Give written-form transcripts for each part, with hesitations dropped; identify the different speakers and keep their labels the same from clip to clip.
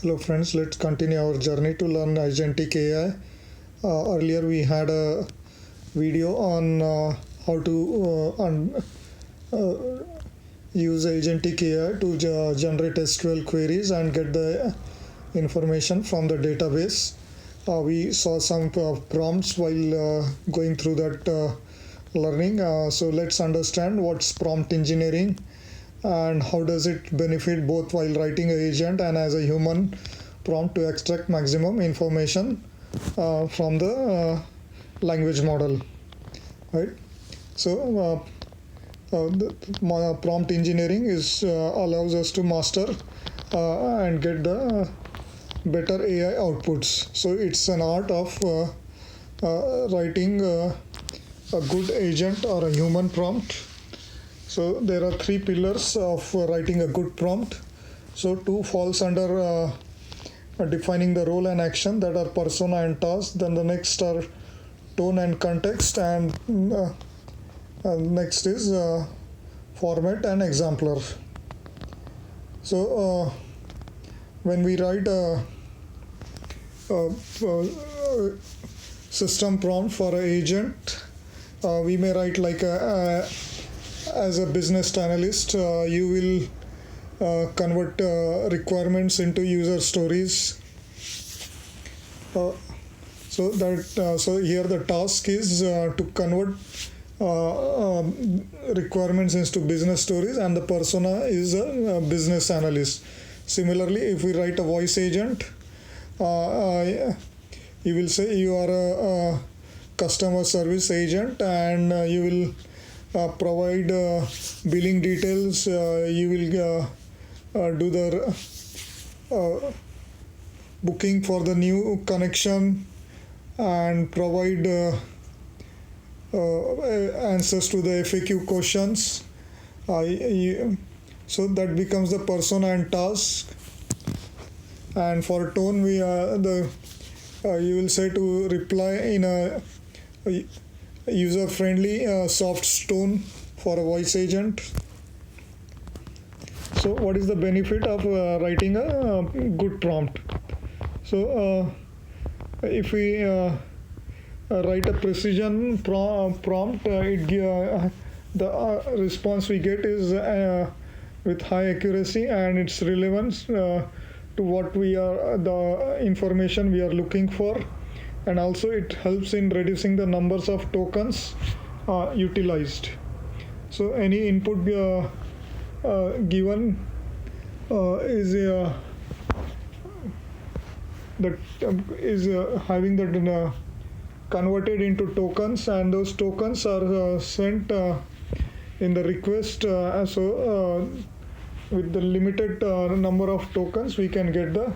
Speaker 1: Hello friends, let's continue our journey to learn agentic AI. Earlier we had a video on how to use agentic AI to generate SQL queries and get the information from the database. We saw some prompts while going through that learning. So let's understand what's prompt engineering and how does it benefit both while writing an agent and as a human prompt to extract maximum information from the language model, right? So the prompt engineering is allows us to master and get the better AI outputs. So it's an art of writing a good agent or a human prompt. So there are three pillars of writing a good prompt. So two falls under defining the role and action, that are persona and task. Then the next are tone and context, and next is format and exemplar. So when we write a system prompt for an agent, we may write like as a business analyst, you will convert requirements into user stories. So here the task is to convert requirements into business stories, and the persona is a business analyst. Similarly, if we write a voice agent, you will say you are a customer service agent, and you will provide billing details. You will do the booking for the new connection and provide answers to the FAQ questions. So that becomes the persona and task. And for tone, we you will say to reply in a user-friendly soft tone for a voice agent. So what is the benefit of writing a good prompt? So if we write a precision prompt, the response we get is with high accuracy, and its relevance to what we are, the information we are looking for, and also it helps in reducing the numbers of tokens utilized. So any input given is having that converted into tokens, and those tokens are sent in the request. So with the limited number of tokens, we can get the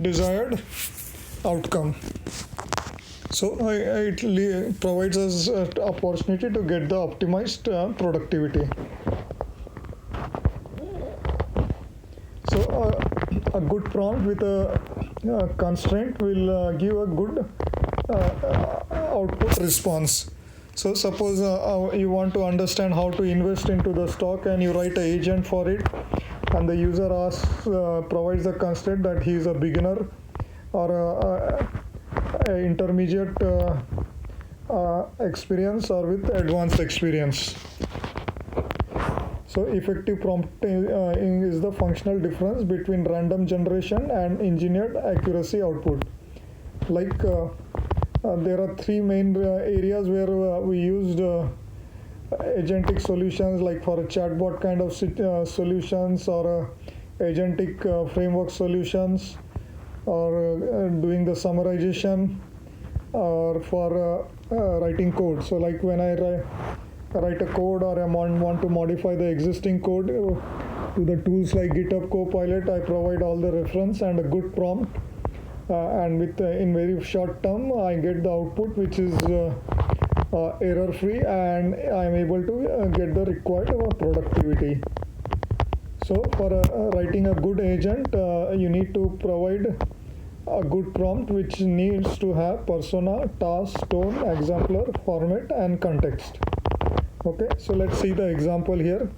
Speaker 1: desired outcome. So it provides us an opportunity to get the optimized productivity. So a good prompt with a constraint will give a good output response. So suppose you want to understand how to invest into the stock, and you write an agent for it, and the user provides a constraint that he is a beginner or intermediate experience or with advanced experience. So effective prompting is the functional difference between random generation and engineered accuracy output. Like there are three main areas where we used agentic solutions, like for a chatbot kind of solutions, or agentic framework solutions, or doing the summarization, or for writing code. So like when I write a code, or I want to modify the existing code, to the tools like GitHub Copilot, I provide all the reference and a good prompt, and with in very short term I get the output which is error free, and I am able to get the required productivity. So for writing a good agent, you need to provide a good prompt which needs to have persona, task, tone, exemplar, format, and context. Okay, so let's see the example here.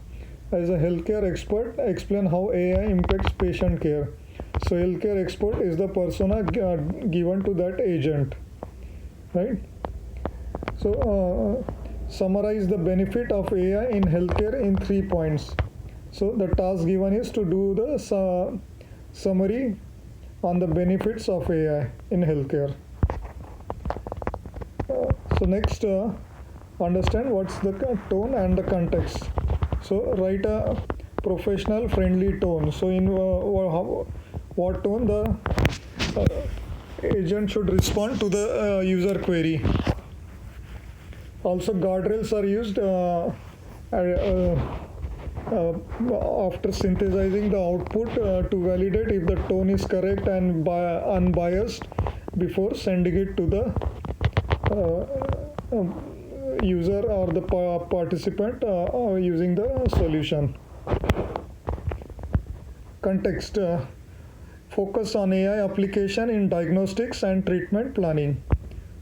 Speaker 1: As a healthcare expert, explain how AI impacts patient care. So healthcare expert is the persona given to that agent, right? So summarize the benefit of AI in healthcare in 3 points. So the task given is to do the summary on the benefits of AI in healthcare. So next, understand what's the tone and the context. So write a professional friendly tone. So in what tone the agent should respond to the user query. Also guardrails are used after synthesizing the output to validate if the tone is correct and unbiased before sending it to the user or the participant using the solution. Context, focus on AI application in diagnostics and treatment planning.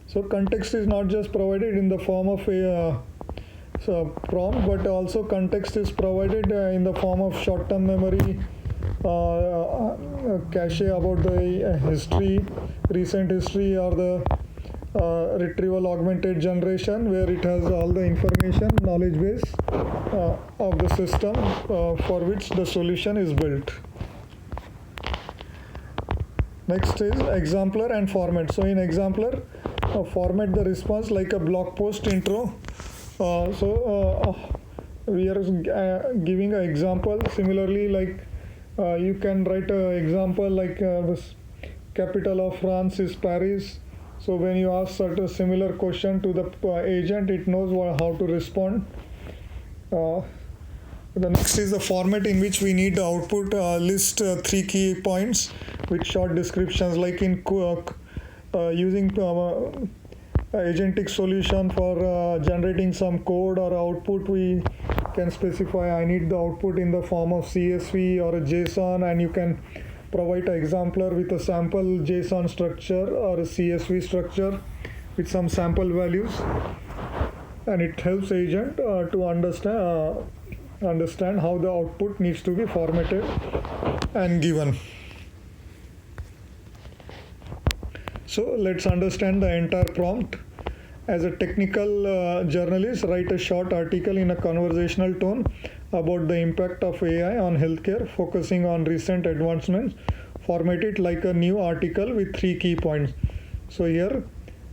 Speaker 1: So context is not just provided in the form of a prompt, but also context is provided in the form of short-term memory, cache about the history, recent history, or the retrieval augmented generation, where it has all the information, knowledge base of the system for which the solution is built. Next is exemplar and format. So in exemplar, format the response like a blog post intro. We are giving an example. Similarly, like you can write an example like the capital of France is Paris. So when you ask such a similar question to the agent, it knows how to respond. The next is the format in which we need the output list 3 key points with short descriptions, like in using agentic solution for generating some code or output. We can specify I need the output in the form of CSV or a JSON, and you can provide an exemplar with a sample JSON structure or a CSV structure with some sample values, and it helps agent to understand how the output needs to be formatted and given. So let's understand the entire prompt. As a technical journalist, write a short article in a conversational tone about the impact of AI on healthcare, focusing on recent advancements. Format it like a new article with 3 key points. So here,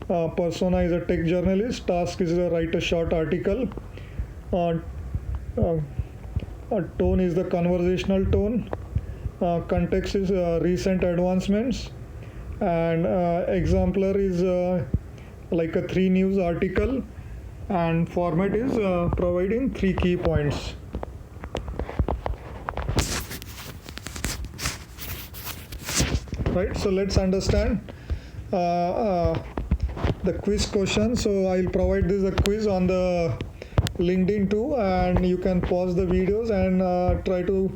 Speaker 1: persona is a tech journalist, task is to write a short article, tone is the conversational tone, context is recent advancements, and exemplar is like a 3 news article, and format is providing 3 key points. Right, so let's understand the quiz question. So I'll provide this a quiz on the LinkedIn too, and you can pause the videos and try to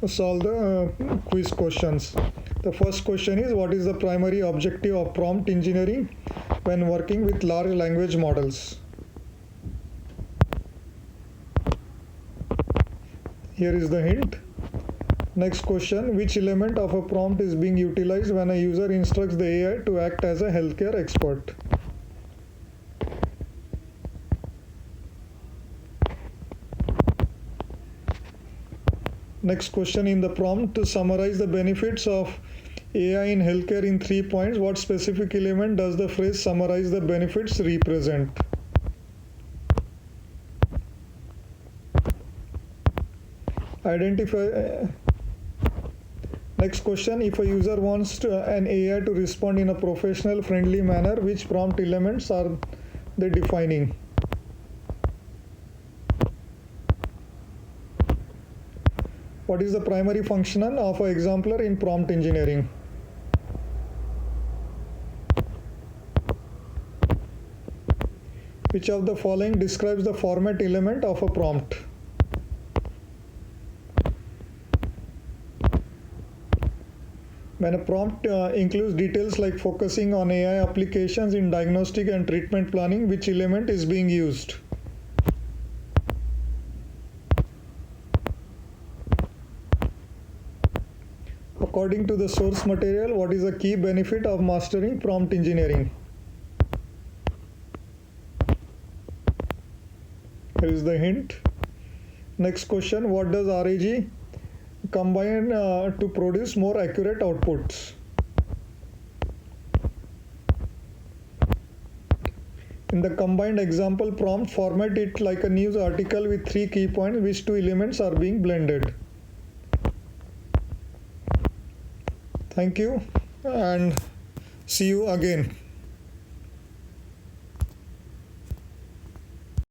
Speaker 1: solve the quiz questions. The first question is, what is the primary objective of prompt engineering when working with large language models? Here is the hint. Next question, which element of a prompt is being utilized when a user instructs the AI to act as a healthcare expert? Next question, in the prompt to summarize the benefits of AI in healthcare in 3 points, what specific element does the phrase summarize the benefits represent? Identify. Next question, if a user wants an AI to respond in a professional friendly manner, which prompt elements are they defining? What is the primary function of an exemplar in prompt engineering? Which of the following describes the format element of a prompt? When a prompt includes details like focusing on AI applications in diagnostic and treatment planning, which element is being used? According to the source material, what is the key benefit of mastering prompt engineering? Here is the hint. Next question, what does RAG combine to produce more accurate outputs? In the combined example prompt, format it like a news article with 3 key points which 2 elements are being blended. Thank you and see you again.